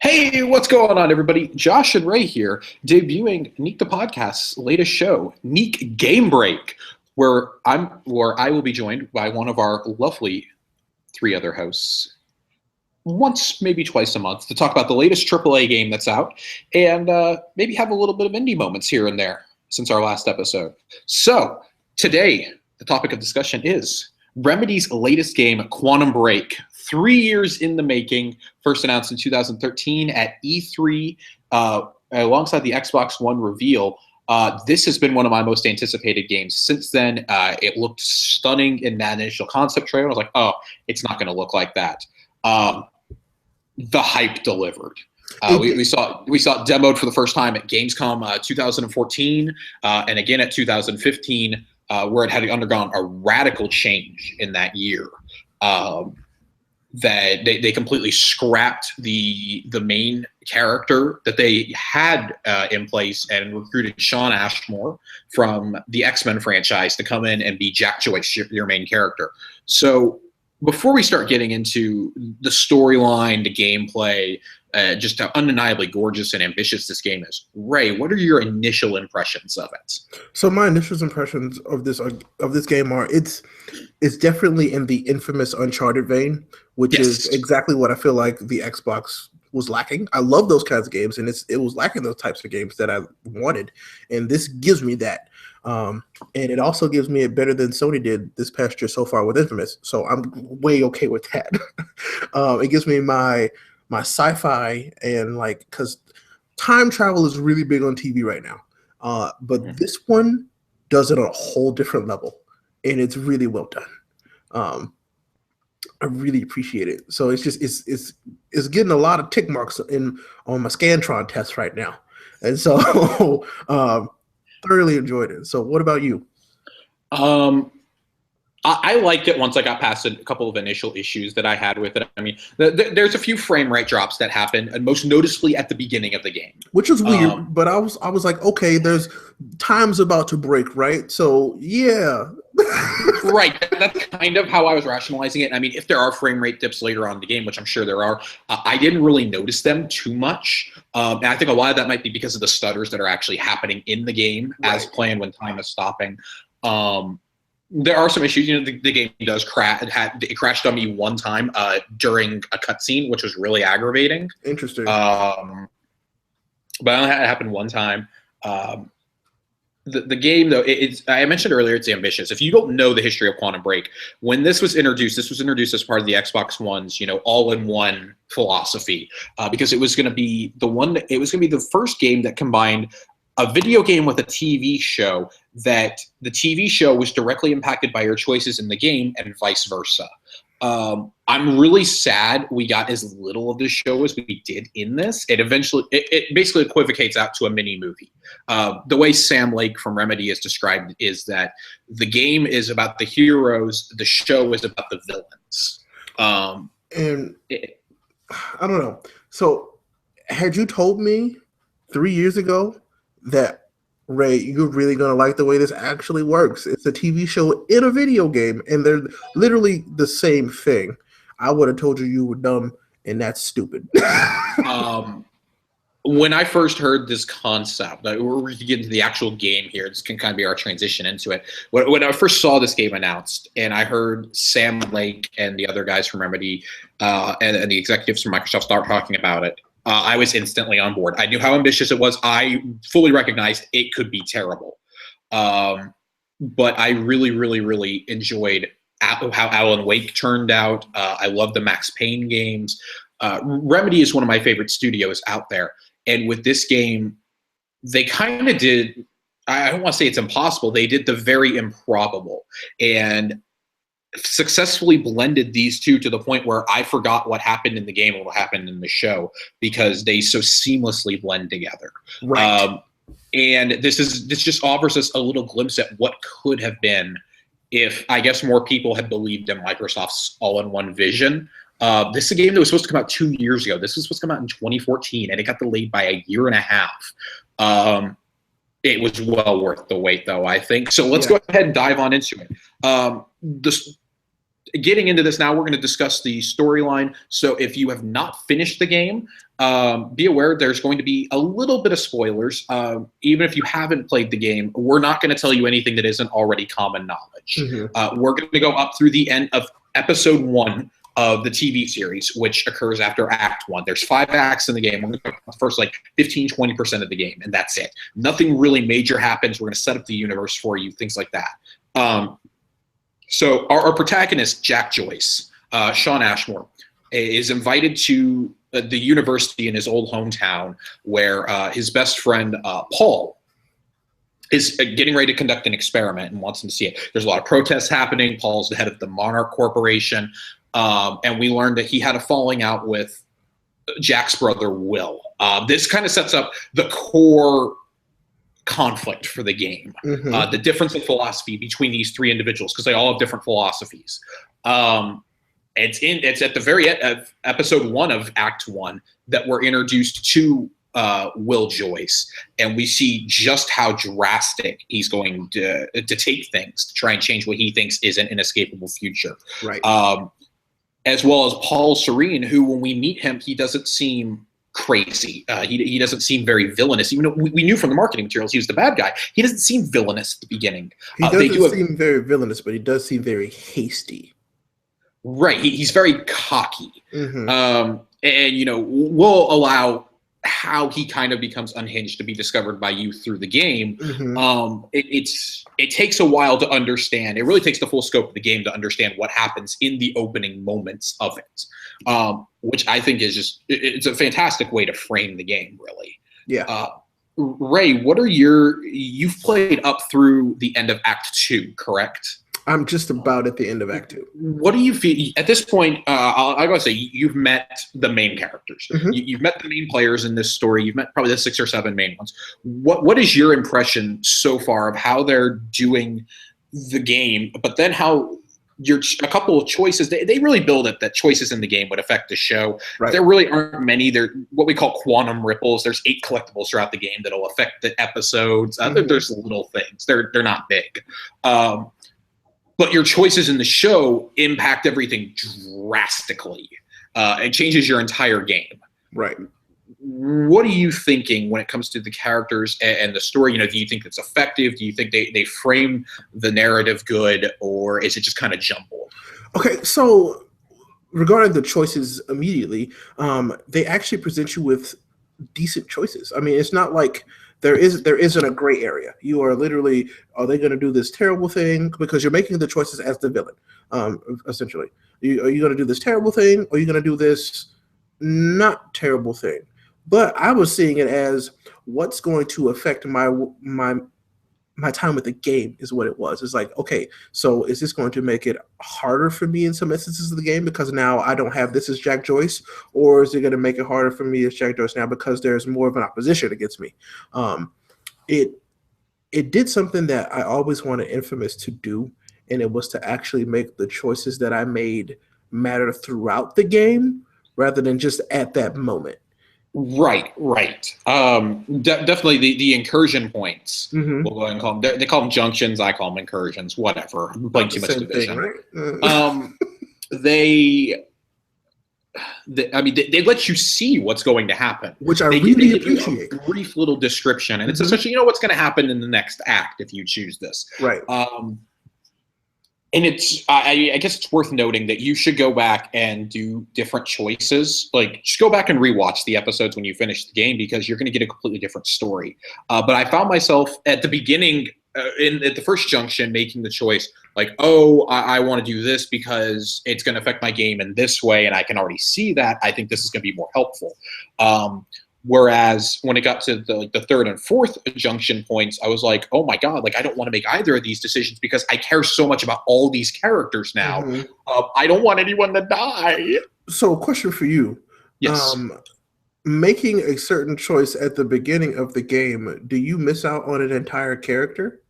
Hey, what's going on, everybody? Josh and Ray here, debuting Neek the Podcast's latest show, Neek Game Break, where I will be joined by one of our lovely three other hosts once, maybe twice a month, to talk about the latest AAA game that's out and maybe have a little bit of indie moments here and there since our last episode. So today, the topic of discussion is Remedy's latest game, Quantum Break. 3 years in the making, first announced in 2013 at E3 alongside the Xbox One reveal. This has been one of my most anticipated games. Since then, it looked stunning in that initial concept trailer. I was like, oh, it's not going to look like that. The hype delivered. We saw it demoed for the first time at Gamescom 2014 and again at 2015, where it had undergone a radical change in that year. That they completely scrapped the main character that they had in place and recruited Sean Ashmore from the X-Men franchise to come in and be Jack Joyce, your main character. So before we start getting into the storyline, the gameplay, just how undeniably gorgeous and ambitious this game is, Ray, what are your initial impressions of it? So my initial impressions of this game are it's definitely in the infamous Uncharted vein, which is exactly what I feel like the Xbox was lacking. I love those kinds of games, and it was lacking those types of games that I wanted, and this gives me that. And it also gives me it better than Sony did this past year so far with Infamous. So I'm way okay with that. It gives me my sci-fi and because time travel is really big on TV right now. But this one does it on a whole different level, and it's really well done. I really appreciate it. So it's just it's getting a lot of tick marks on my Scantron test right now, and so thoroughly enjoyed it. So what about you? I liked it once I got past a couple of initial issues that I had with it. I mean, there's a few frame rate drops that happen, and most noticeably at the beginning of the game, which was weird. But I was like, okay, there's time's about to break, right? So yeah, right. That's kind of how I was rationalizing it. I mean, if there are frame rate dips later on in the game, which I'm sure there are, I didn't really notice them too much. And I think a lot of that might be because of the stutters that are actually happening in the game as planned when time is stopping. There are some issues. You know, the game does crash. It crashed on me one time during a cutscene, which was really aggravating. Interesting. But it happened one time. The game, though, I mentioned earlier, it's ambitious. If you don't know the history of Quantum Break, when this was introduced as part of the Xbox One's, all-in-one philosophy, because it was going to be the first game that combined a video game with a TV show, that the TV show was directly impacted by your choices in the game and vice versa. I'm really sad we got as little of the show as we did in this. It basically equivocates out to a mini movie. The way Sam Lake from Remedy is described is that the game is about the heroes, the show is about the villains. I don't know. So had you told me 3 years ago that, Ray, you're really going to like the way this actually works, it's a TV show in a video game, and they're literally the same thing, I would have told you were dumb, and that's stupid. When I first heard this concept, we're going to get into the actual game here. This can kind of be our transition into it. When I first saw this game announced, and I heard Sam Lake and the other guys from Remedy and the executives from Microsoft start talking about it, I was instantly on board. I knew how ambitious it was. I fully recognized it could be terrible. But I really, really, really enjoyed how Alan Wake turned out. I love the Max Payne games. Remedy is one of my favorite studios out there. And with this game, they kind of did, I don't want to say it's impossible, they did the very improbable and successfully blended these two to the point where I forgot what happened in the game and what happened in the show because they so seamlessly blend together. Right. And this just offers us a little glimpse at what could have been if, I guess, more people had believed in Microsoft's all-in-one vision. This is a game that was supposed to come out 2 years ago. This was supposed to come out in 2014, and it got delayed by a year and a half. It was well worth the wait, though, I think. So let's go ahead and dive on into it. getting into this now, we're going to discuss the storyline. So if you have not finished the game, be aware there's going to be a little bit of spoilers. Even if you haven't played the game, we're not going to tell you anything that isn't already common knowledge. We're going to go up through the end of episode 1 of the TV series, which occurs after Act 1. There's 5 acts in the game. We're going to talk about the first 15-20% of the game, and that's it. Nothing really major happens. We're going to set up the universe for you, things like that. So our protagonist, Jack Joyce, Sean Ashmore, is invited to the university in his old hometown where his best friend, Paul, is getting ready to conduct an experiment and wants him to see it. There's a lot of protests happening. Paul's the head of the Monarch Corporation. And we learned that he had a falling out with Jack's brother, Will. This kind of sets up the core conflict for the game, the difference in philosophy between these 3 individuals, because they all have different philosophies. It's at the very end of episode 1 of Act 1 that we're introduced to Will Joyce, and we see just how drastic he's going to take things to try and change what he thinks is an inescapable future. Right. As well as Paul Serene, who, when we meet him, he doesn't seem crazy. He doesn't seem very villainous. Even though we knew from the marketing materials he was the bad guy, he doesn't seem villainous at the beginning. He doesn't seem very villainous, but he does seem very hasty. Right. He's very cocky. And, we'll allow how he kind of becomes unhinged to be discovered by you through the game. It takes a while to understand. It really takes the full scope of the game to understand what happens in the opening moments of it, which I think is it's a fantastic way to frame the game, really. Yeah. Ray, what are you've played up through the end of Act 2, correct? I'm just about at the end of Act 2. What do you feel at this point? I gotta say, you've met the main characters. You've met the main players in this story. You've met probably the 6 or 7 main ones. What is your impression so far of how they're doing the game? But then how a couple of choices, they really build it that choices in the game would affect the show. Right. There really aren't many. They're what we call quantum ripples. There's 8 collectibles throughout the game that'll affect the episodes. There's little things. They're not big. But your choices in the show impact everything drastically. It changes your entire game. Right. What are you thinking when it comes to the characters and the story? Do you think it's effective? Do you think they frame the narrative good, or is it just kind of jumbled? Okay, so regarding the choices immediately, they actually present you with decent choices. I mean, it's not like there isn't a gray area. You are literally, are they going to do this terrible thing? Because you're making the choices as the villain, essentially. Are you going to do this terrible thing, or are you going to do this not terrible thing? But I was seeing it as what's going to affect my time with the game is what it was. It's like, okay, so is this going to make it harder for me in some instances of the game because now I don't have this as Jack Joyce, or is it going to make it harder for me as Jack Joyce now because there's more of an opposition against me? It did something that I always wanted Infamous to do, and it was to actually make the choices that I made matter throughout the game rather than just at that moment. Right. Definitely the incursion points. We'll go ahead and call them. They call them junctions. I call them incursions. Whatever. I'm playing too much Division. Thing, right? They let you see what's going to happen, which I really appreciate. A brief little description, and it's essentially what's going to happen in the next act if you choose this. Right. And I guess it's worth noting that you should go back and do different choices. Like, just go back and rewatch the episodes when you finish the game, because you're going to get a completely different story. But I found myself at the beginning, at the first junction, making the choice, like, I want to do this because it's going to affect my game in this way, and I can already see that. I think this is going to be more helpful. Whereas when it got to the 3rd and 4th junction points, I was like, oh my God, I don't want to make either of these decisions because I care so much about all these characters now. I don't want anyone to die. So a question for you. Yes. Making a certain choice at the beginning of the game, do you miss out on an entire character?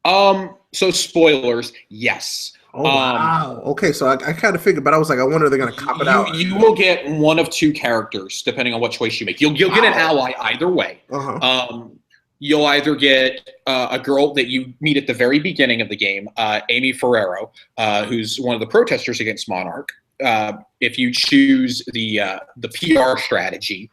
So spoilers, yes. Oh, wow. Okay, so I kind of figured, but I was like, I wonder if they're going to cop it out. You will get one of 2 characters, depending on what choice you make. You'll get an ally either way. you'll either get a girl that you meet at the very beginning of the game, Amy Ferrero, who's one of the protesters against Monarch. If you choose the PR strategy,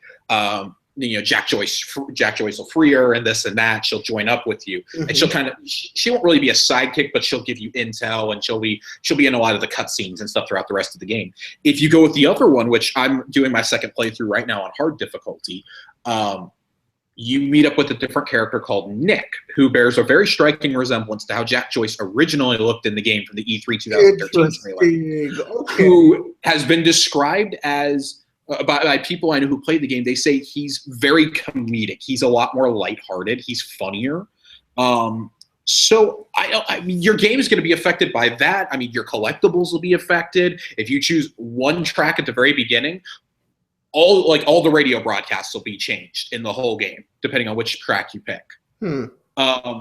Jack Joyce will free her and this and that. She'll join up with you, and she won't really be a sidekick, but she'll give you intel, and she'll be in a lot of the cutscenes and stuff throughout the rest of the game. If you go with the other one, which I'm doing my second playthrough right now on hard difficulty, you meet up with a different character called Nick, who bears a very striking resemblance to how Jack Joyce originally looked in the game from the E3 2013 trailer, who has been described as, by people I know who played the game, they say he's very comedic. He's a lot more lighthearted. He's funnier. So I mean, your game is going to be affected by that. I mean, your collectibles will be affected. If you choose one track at the very beginning, all the radio broadcasts will be changed in the whole game, depending on which track you pick.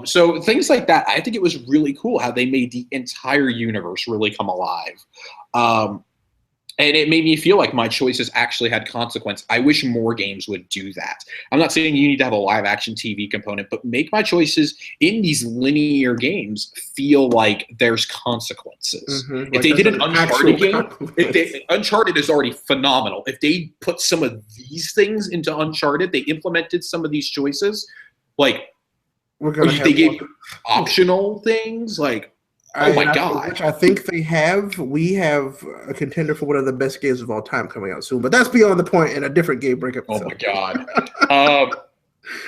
So things like that, I think it was really cool how they made the entire universe really come alive. And it made me feel like my choices actually had consequence. I wish more games would do that. I'm not saying you need to have a live action TV component, but make my choices in these linear games feel like there's consequences. If they did an Uncharted game, Uncharted is already phenomenal. If they put some of these things into Uncharted, they implemented some of these choices, like they gave optional things, like, oh my God. Which I think they have. We have a contender for one of the best games of all time coming out soon, but that's beyond the point in a different game breakup. Oh my God.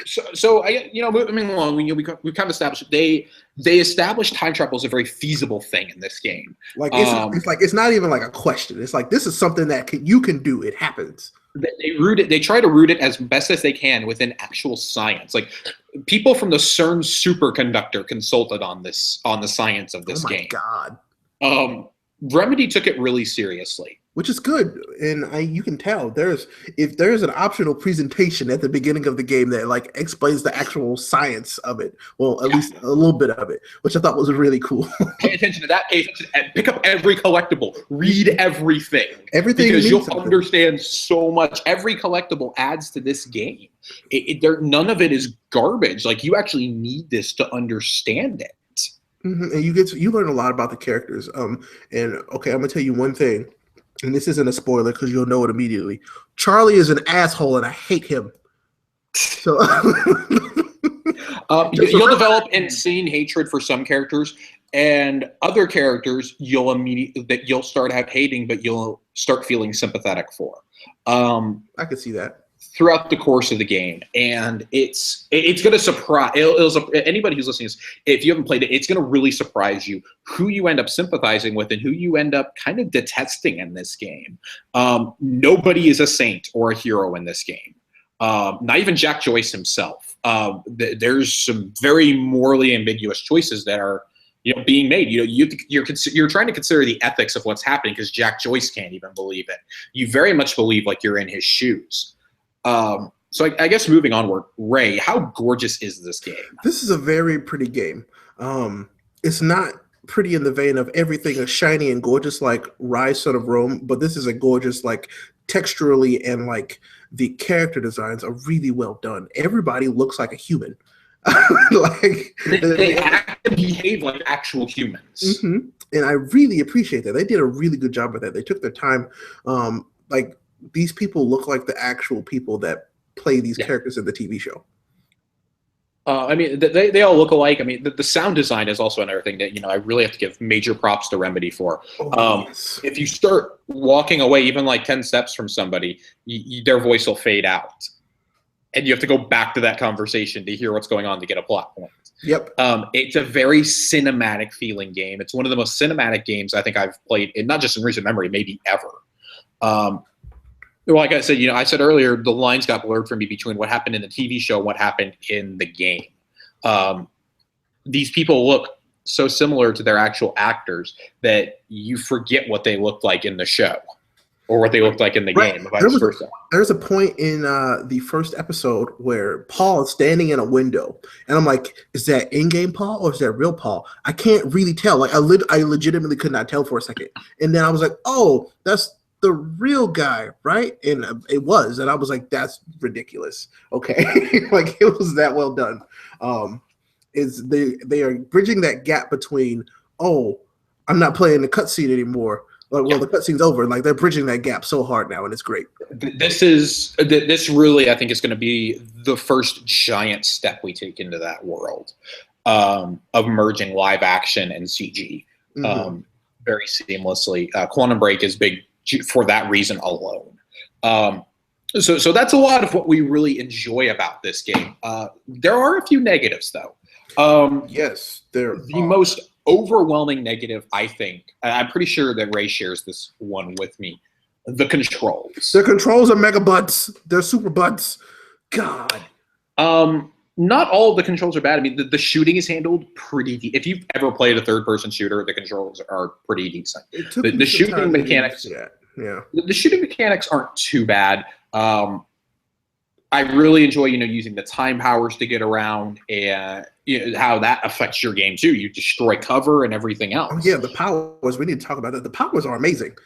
So moving along, we kind of established they established time travel as a very feasible thing in this game. Like it's not even like a question. It's like this is something that you can do. It happens. They try to root it as best as they can within actual science. Like people from the CERN superconductor consulted on the science of this game. Oh my God. Remedy took it really seriously, which is good, and you can tell if there's an optional presentation at the beginning of the game that like explains the actual science of it. Well, at least a little bit of it, which I thought was really cool. Pay attention to that. Pick up every collectible. Read everything. Everything, because you'll understand so much. Every collectible adds to this game. None of it is garbage. Like you actually need this to understand it. And you learn a lot about the characters. And okay, I'm gonna tell you one thing, and this isn't a spoiler because you'll know it immediately. Charlie is an asshole, and I hate him. So you'll develop insane hatred for some characters, and other characters you'll start hating, but you'll start feeling sympathetic for. I could see that throughout the course of the game, and it's going to surprise anybody who's listening. If you haven't played it, it's going to really surprise you who you end up sympathizing with and who you end up kind of detesting in this game. Nobody is a saint or a hero in this game. Not even Jack Joyce himself. There's some very morally ambiguous choices that are being made. You're trying to consider the ethics of what's happening because Jack Joyce can't even believe it. You very much believe like you're in his shoes. So I guess moving onward, Ray, how gorgeous is this game? This is a very pretty game. It's not pretty in the vein of everything is shiny and gorgeous like Rise, Son of Rome, but this is a gorgeous, like texturally, and like the character designs are really well done. Everybody looks like a human. Like they act and behave like actual humans. And I really appreciate that. They did a really good job with that. They took their time. Like these people look like the actual people that play these characters in the TV show. I mean, they all look alike. I mean, the sound design is also another thing that, I really have to give major props to Remedy for. Yes. If you start walking away even like 10 steps from somebody, their voice will fade out. And you have to go back to that conversation to hear what's going on to get a plot point. Yep. It's a very cinematic feeling game. It's one of the most cinematic games I think I've played, not just in recent memory, maybe ever. Like I said, I said earlier, the lines got blurred for me between what happened in the TV show and what happened in the game. These people look so similar to their actual actors that you forget what they looked like in the show or what they looked like in the game. There's a point in the first episode where Paul is standing in a window, and I'm like, is that in-game Paul or is that real Paul? I can't really tell. Like I legitimately could not tell for a second. And then I was like, oh, that's the real guy, right? And it was, and I was like, that's ridiculous. Okay, like it was that well done. Is they are bridging that gap between, oh, I'm not playing the cutscene anymore. Like, well, the cutscene's over. Like they're bridging that gap so hard now, and it's great. This really, I think, is going to be the first giant step we take into that world of merging live action and CG very seamlessly. Quantum Break is big for that reason alone. So that's a lot of what we really enjoy about this game. There are a few negatives, though. Yes, the most overwhelming negative, I think, I'm pretty sure that Ray shares this one with me, the controls. The controls are mega butts. They're super butts. God. Not all of the controls are bad. I mean, the shooting is handled pretty if you've ever played a third-person shooter, the controls are pretty decent. The shooting mechanics, the shooting mechanics aren't too bad. I really enjoy, using the time powers to get around, and how that affects your game too. You destroy cover and everything else. Oh yeah, the powers. We need to talk about that. The powers are amazing.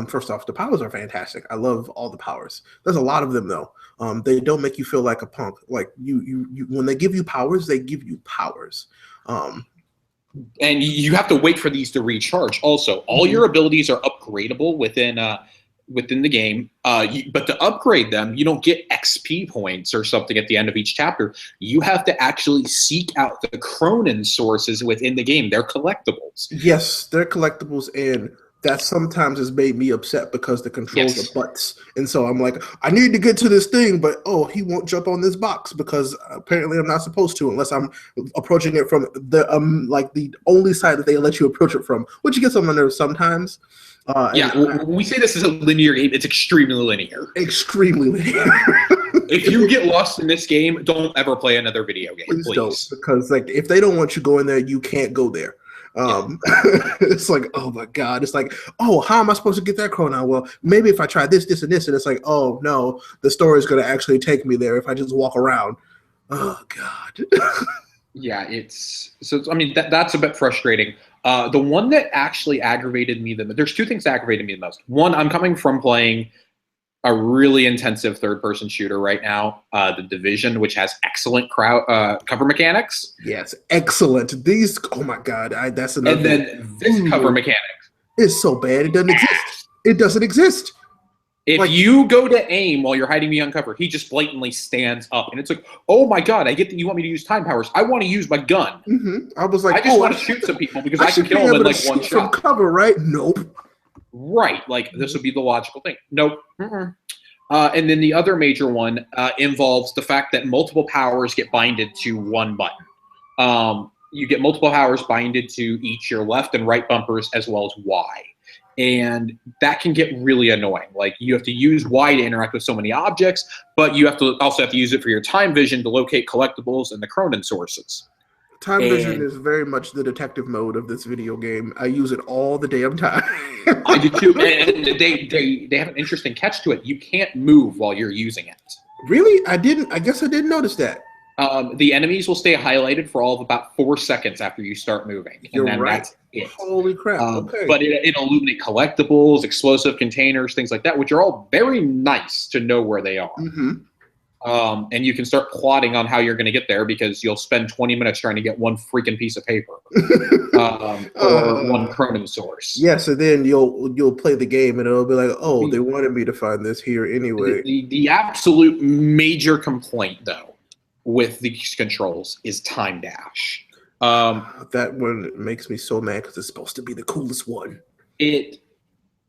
First off, the powers are fantastic. I love all the powers. There's a lot of them though. They don't make you feel like a punk. Like you when they give you powers, they give you powers. And you have to wait for these to recharge. Also, all your abilities are upgradable within the game, but to upgrade them, you don't get XP points or something at the end of each chapter. You have to actually seek out the Cronin sources within the game. They're collectibles. Yes, they're collectibles, and that sometimes has made me upset because the controls are butts. And so I'm like, I need to get to this thing, but he won't jump on this box because apparently I'm not supposed to unless I'm approaching it from the the only side that they let you approach it from, which gets on my nerves sometimes. When we say this is a linear game, it's extremely linear. Extremely linear. If you get lost in this game, don't ever play another video game. Please don't, because if they don't want you going there, you can't go there. It's like, oh my God. It's like, oh, how am I supposed to get that Chronon? Well, maybe if I try this, this, and this, and it's like, oh no, the story is going to actually take me there if I just walk around. Oh God. Yeah, that's a bit frustrating. The one that actually aggravated me there's two things that aggravated me the most. One, I'm coming from playing a really intensive third-person shooter right now, The Division, which has excellent cover mechanics. Yes, excellent. These, oh my God, that's another. And then this cover mechanics is so bad it doesn't exist. It doesn't exist. If you go to aim while you're hiding behind cover, he just blatantly stands up. And it's like, oh my God, I get that you want me to use time powers. I want to use my gun. I was like, I just want to shoot some people because I can kill them in like one shot. From cover, right? Nope. Right. Like, this would be the logical thing. Nope. And then the other major one involves the fact that multiple powers get binded to one button. You get multiple powers binded to each your left and right bumpers as well as Y. And that can get really annoying. Like, you have to use Y to interact with so many objects, but you also have to use it for your time vision to locate collectibles and the Cronin sources. Time vision is very much the detective mode of this video game. I use it all the damn time. I do too. And they have an interesting catch to it. You can't move while you're using it. Really? I guess I didn't notice that. The enemies will stay highlighted for all of about 4 seconds after you start moving. You're and then right. That's it. Holy crap. Okay. But it'll illuminate collectibles, explosive containers, things like that, which are all very nice to know where they are. And you can start plotting on how you're going to get there because you'll spend 20 minutes trying to get one freaking piece of paper or one Cronin source. Yes, and then you'll play the game and it'll be like, oh, they wanted me to find this here anyway. The absolute major complaint, though, with these controls is time dash. That one makes me so mad because it's supposed to be the coolest one.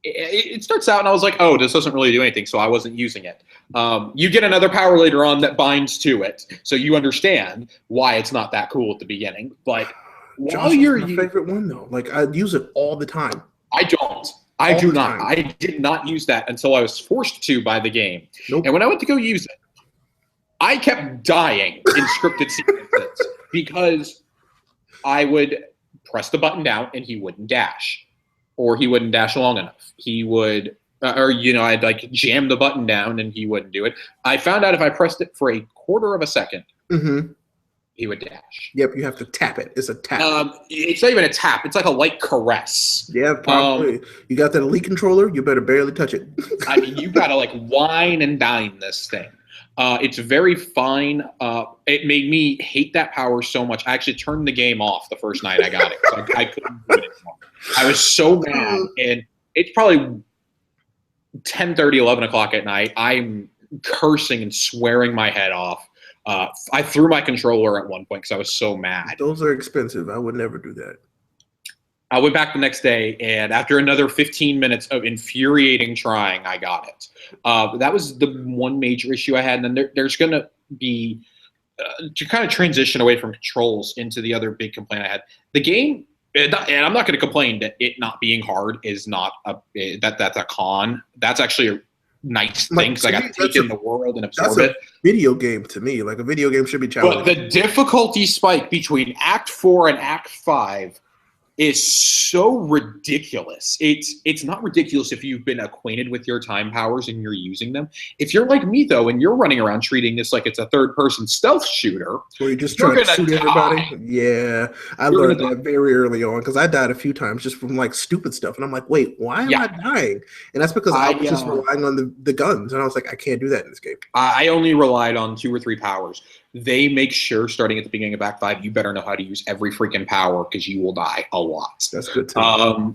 It starts out and I was like, oh, this doesn't really do anything, so I wasn't using it. You get another power later on that binds to it, so you understand why it's not that cool at the beginning. But Josh, you're my favorite one though. Like, I use it all the time. I don't. I do not. I did not use that until I was forced to by the game. Nope. And when I went to go use it, I kept dying in scripted sequences because I would press the button down and he wouldn't dash, or he wouldn't dash long enough. He would, I'd like jam the button down and he wouldn't do it. I found out if I pressed it for a quarter of a second, he would dash. Yep, you have to tap it. It's a tap. It's not even a tap. It's like a light caress. Yeah, probably. You got that Elite controller, you better barely touch it. I mean, you got to like wine and dine this thing. It's very fine. It made me hate that power so much. I actually turned the game off the first night I got it. So I couldn't do it anymore. I was so mad. And it's probably 10:30, 11 o'clock at night. I'm cursing and swearing my head off. I threw my controller at one point because I was so mad. Those are expensive. I would never do that. I went back the next day, and after another 15 minutes of infuriating trying, I got it. That was the one major issue I had. And then there's going to be to kind of transition away from controls into the other big complaint I had. The game, and I'm not going to complain that it not being hard is not that's a con. That's actually a nice thing because I got to take in the world and absorb it. Video game to me, like a video game should be challenging. But the difficulty spike between Act 4 and Act 5 is so ridiculous. It's not ridiculous if you've been acquainted with your time powers and you're using them. If you're like me though, and you're running around treating this like it's a third-person stealth shooter, where you're just trying to shoot everybody. Yeah, I learned that very early on because I died a few times just from like stupid stuff, and I'm like, wait, why am I dying? And that's because I was just relying on the guns, and I was like, I can't do that in this game. I only relied on 2 or 3 powers. They make sure starting at the beginning of Act 5, you better know how to use every freaking power because you will die a lot. That's good too.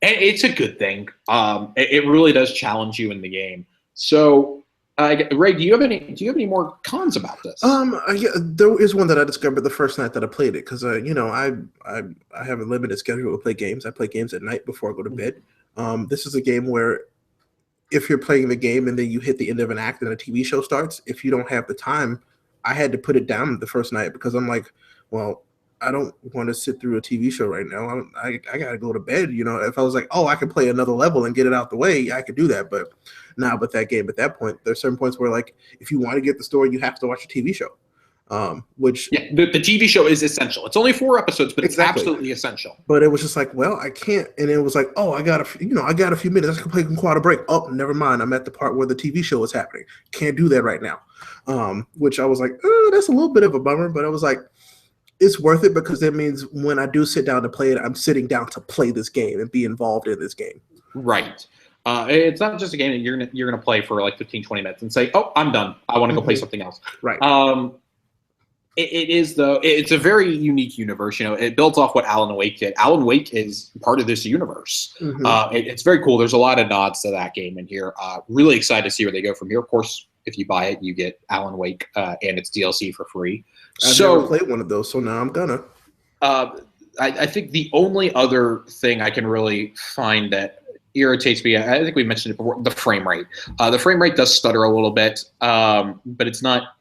It's a good thing. It really does challenge you in the game. So, Ray, do you have any more cons about this? Yeah, there is one that I discovered the first night that I played it because I have a limited schedule to play games. I play games at night before I go to bed. This is a game where if you're playing the game and then you hit the end of an act and a TV show starts, if you don't have the time, I had to put it down the first night because I'm like, well, I don't want to sit through a TV show right now. I got to go to bed. If I was like, oh, I can play another level and get it out the way, I could do that. But but that game at that point, there's certain points where like, if you want to get the story, you have to watch a TV show. The TV show is essential. It's only 4 episodes, but it's absolutely essential. But it was just like, well, I can't. And it was like, oh, I got a few minutes. I can play Quad a break. Oh, never mind. I'm at the part where the TV show is happening. Can't do that right now. Which I was like, oh, that's a little bit of a bummer. But I was like, it's worth it because that means when I do sit down to play it, I'm sitting down to play this game and be involved in this game. Right. It's not just a game that you're gonna play for like 15, 20 minutes and say, oh, I'm done. I want to go play something else. Right. It is though. It's a very unique universe. It builds off what Alan Wake did. Alan Wake is part of this universe. It's very cool. There's a lot of nods to that game in here. Really excited to see where they go from here. Of course, if you buy it, you get Alan Wake and its DLC for free. I've never played one of those, so now I'm gonna. I think the only other thing I can really find that irritates me, I think we mentioned it before, the frame rate. The frame rate does stutter a little bit, but it's not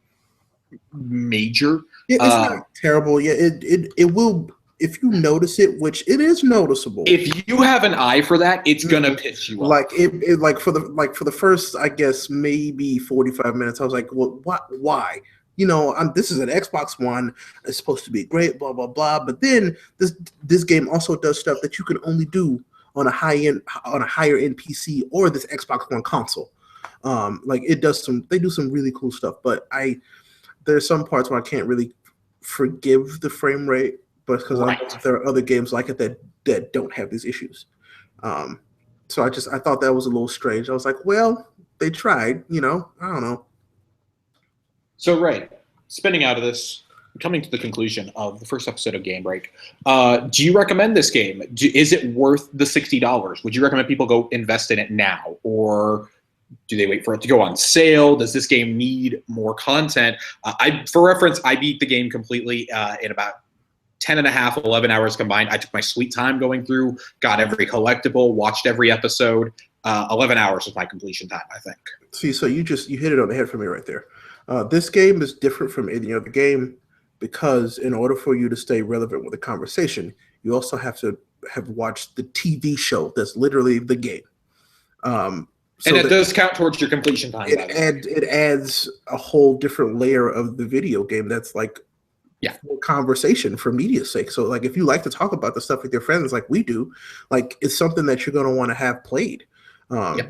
major. Yeah, it's not terrible. Yeah, it will if you notice it, which it is noticeable. If you have an eye for that, it's gonna piss you off. Like for the first, I guess maybe 45 minutes, I was like, well, what? Why? This is an Xbox One. It's supposed to be great, blah blah blah. But then this game also does stuff that you can only do on a higher end PC or this Xbox One console. They do some really cool stuff. But there's some parts where I can't really forgive the frame rate, but because there are other games like it that don't have these issues. So I thought that was a little strange. I was like, well, they tried. I don't know. So, Ray, spinning out of this, coming to the conclusion of the first episode of Game Break, do you recommend this game? Is it worth the $60? Would you recommend people go invest in it now? Or do they wait for it to go on sale? Does this game need more content? For reference, I beat the game completely in about 10 and a half, 11 hours combined. I took my sweet time going through, got every collectible, watched every episode. 11 hours was my completion time, I think. See, so you hit it on the head for me right there. This game is different from any other game because in order for you to stay relevant with the conversation, you also have to have watched the TV show that's literally the game. And it does count towards your completion time. It adds a whole different layer of the video game that's like conversation for media's sake. So like if you like to talk about the stuff with your friends like we do, like it's something that you're going to want to have played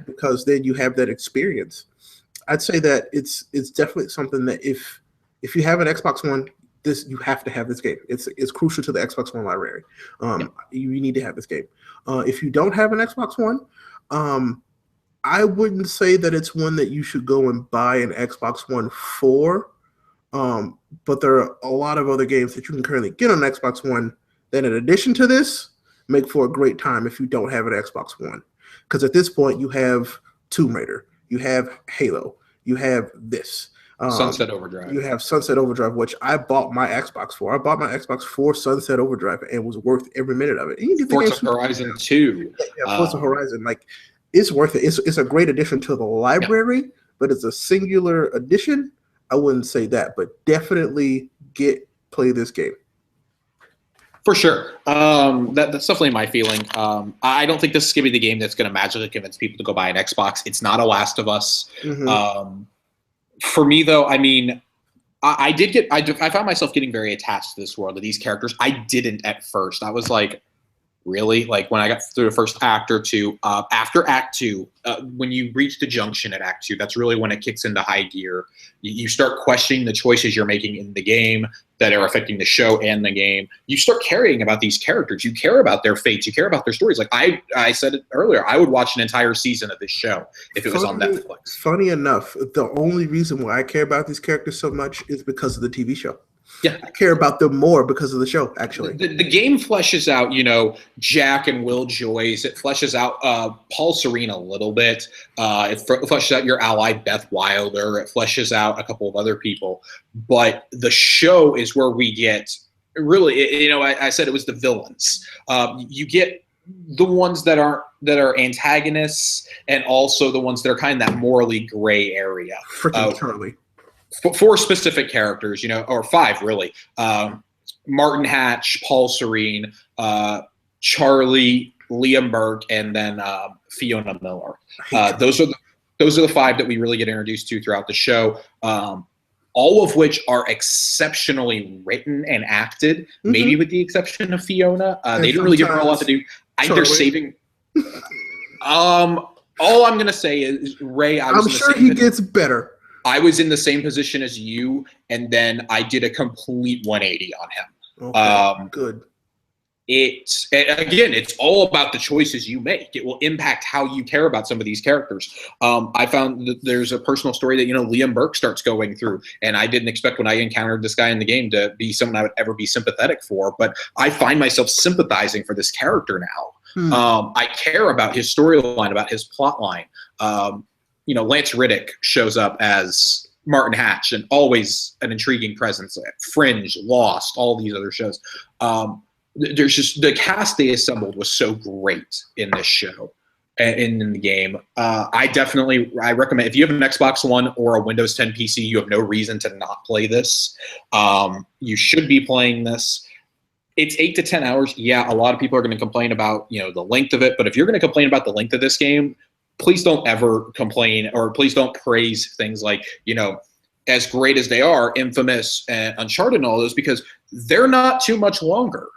because then you have that experience. I'd say that it's definitely something that if you have an Xbox One, this you have to have this game. It's crucial to the Xbox One library. You need to have this game. If you don't have an Xbox One, I wouldn't say that it's one that you should go and buy an Xbox One for. But there are a lot of other games that you can currently get on Xbox One that, in addition to this, make for a great time if you don't have an Xbox One. Because at this point, you have Tomb Raider, you have Halo, you have this. Sunset Overdrive. You have Sunset Overdrive, which I bought my Xbox for. I bought my Xbox for Sunset Overdrive and was worth every minute of it. And you get the Forza Horizon 2. Yeah, Forza Horizon. Like, it's worth it. It's a great addition to the library, but it's a singular addition. I wouldn't say that, but definitely play this game. For sure. That's definitely my feeling. I don't think this is going to be the game that's going to magically convince people to go buy an Xbox. It's not a Last of Us. Mm-hmm. For me, though, I mean, I found myself getting very attached to this world, to these characters. I didn't at first. I was like, really? Like, when I got through the first act or two, after Act 2, when you reach the junction at Act 2, that's really when it kicks into high gear. You start questioning the choices you're making in the game that are affecting the show and the game. You start caring about these characters. You care about their fates. You care about their stories. Like I said it earlier, I would watch an entire season of this show if it was on Netflix. Funny enough, the only reason why I care about these characters so much is because of the TV show. Yeah, I care about them more because of the show, actually. The game fleshes out, Jack and Will Joyce. It fleshes out Paul Serene a little bit. It fleshes out your ally, Beth Wilder. It fleshes out a couple of other people. But the show is where we get, really, I said it was the villains. You get the ones that are antagonists and also the ones that are kind of that morally gray area. Freaking Charlie. 4 specific characters, or 5 really. Martin Hatch, Paul Serene, Charlie, Liam Burke, and then Fiona Miller. Those are the 5 that we really get introduced to throughout the show. All of which are exceptionally written and acted, maybe with the exception of Fiona. They didn't really give her a lot to do. I think they're saving. All I'm gonna say is, Ray, I'm sure he gets better. I was in the same position as you, and then I did a complete 180 on him. Okay, good. It's all about the choices you make. It will impact how you care about some of these characters. I found that there's a personal story that Liam Burke starts going through, and I didn't expect when I encountered this guy in the game to be someone I would ever be sympathetic for. But I find myself sympathizing for this character now. I care about his storyline, about his plot line. Lance Riddick shows up as Martin Hatch, and always an intriguing presence. Fringe, Lost, all these other shows. There's just the cast they assembled was so great in this show and in the game. I recommend, if you have an Xbox One or a Windows 10 PC, you have no reason to not play this. You should be playing this. It's 8 to 10 hours. Yeah, a lot of people are going to complain about the length of it, but if you're going to complain about the length of this game, please don't ever complain, or please don't praise things like, as great as they are, Infamous and Uncharted and all those, because they're not too much longer.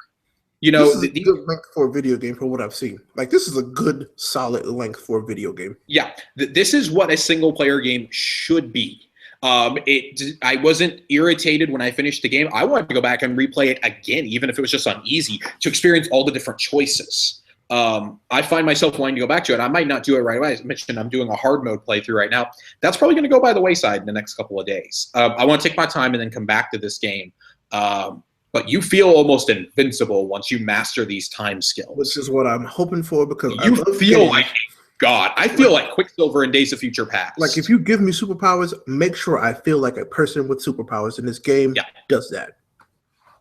This is a good length for a video game from what I've seen. Like, this is a good, solid length for a video game. Yeah, this is what a single-player game should be. I wasn't irritated when I finished the game. I wanted to go back and replay it again, even if it was just on easy, to experience all the different choices. I find myself wanting to go back to it. I might not do it right away. As I mentioned, I'm doing a hard mode playthrough right now. That's probably going to go by the wayside in the next couple of days. I want to take my time and then come back to this game. But you feel almost invincible once you master these time skills. Which is what I'm hoping for, because you feel like God. I feel like Quicksilver in Days of Future Past. Like, if you give me superpowers, make sure I feel like a person with superpowers, and this game does that.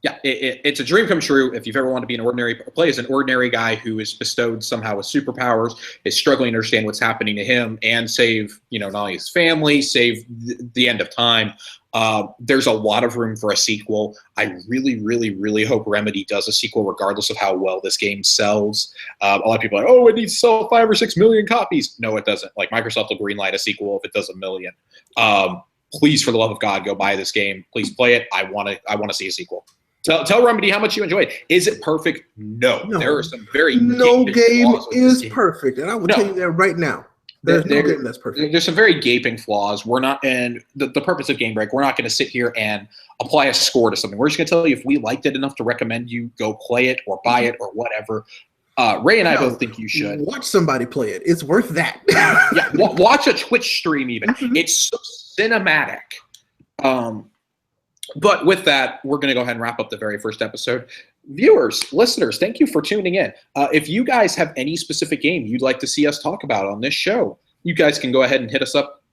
Yeah, it's a dream come true if you've ever wanted to be play as an ordinary guy who is bestowed somehow with superpowers, is struggling to understand what's happening to him, and save, not only his family, save the end of time. There's a lot of room for a sequel. I really, really, really hope Remedy does a sequel, regardless of how well this game sells. A lot of people are like, oh, it needs to sell 5 or 6 million copies. No, it doesn't. Like, Microsoft will greenlight a sequel if it does 1 million. Please, for the love of God, go buy this game. Please play it. I want to see a sequel. Tell Remedy how much you enjoyed. Is it perfect? No. There are some very no game is perfect, and I will tell you that right now. There's no game that's perfect. There's some very gaping flaws. We're not, and the purpose of Game Break, we're not going to sit here and apply a score to something. We're just going to tell you if we liked it enough to recommend you go play it or buy it or whatever. Ray and I both think you should. Watch somebody play it. It's worth that. Yeah, watch a Twitch stream even. It's so cinematic. But with that, we're going to go ahead and wrap up the very first episode. Viewers, listeners, thank you for tuning in. If you guys have any specific game you'd like to see us talk about on this show, you guys can go ahead and hit us up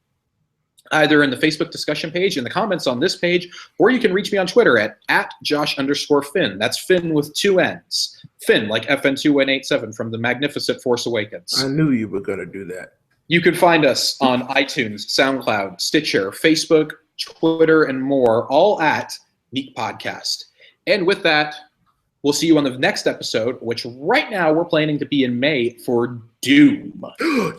either in the Facebook discussion page, in the comments on this page, or you can reach me on Twitter at Josh_Finn. That's Finn with 2 N's. Finn, like FN2187 from the magnificent Force Awakens. I knew you were going to do that. You can find us on iTunes, SoundCloud, Stitcher, Facebook, Twitter, and more, all at Neek Podcast. And with that, we'll see you on the next episode, which right now we're planning to be in May for Doom.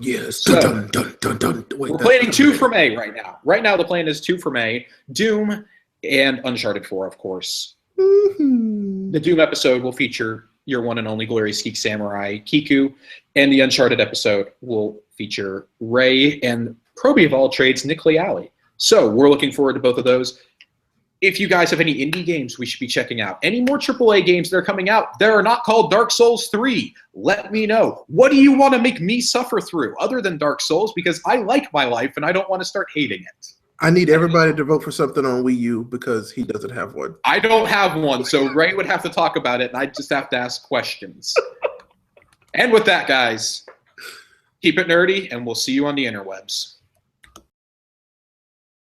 Yes. So, dun, dun, dun, dun. Wait, we're planning 2 for May right now. Right now the plan is 2 for May, Doom and Uncharted 4, of course. The Doom episode will feature your one and only Glorious Geek Samurai, Kiku, and the Uncharted episode will feature Ray and Proby of all trades, Nick Leali. So we're looking forward to both of those. If you guys have any indie games we should be checking out, any more AAA games that are coming out that are not called Dark Souls 3, let me know. What do you want to make me suffer through other than Dark Souls? Because I like my life and I don't want to start hating it. I need everybody to vote for something on Wii U because he doesn't have one. I don't have one, so Ray would have to talk about it and I just have to ask questions. And with that, guys, keep it nerdy and we'll see you on the interwebs.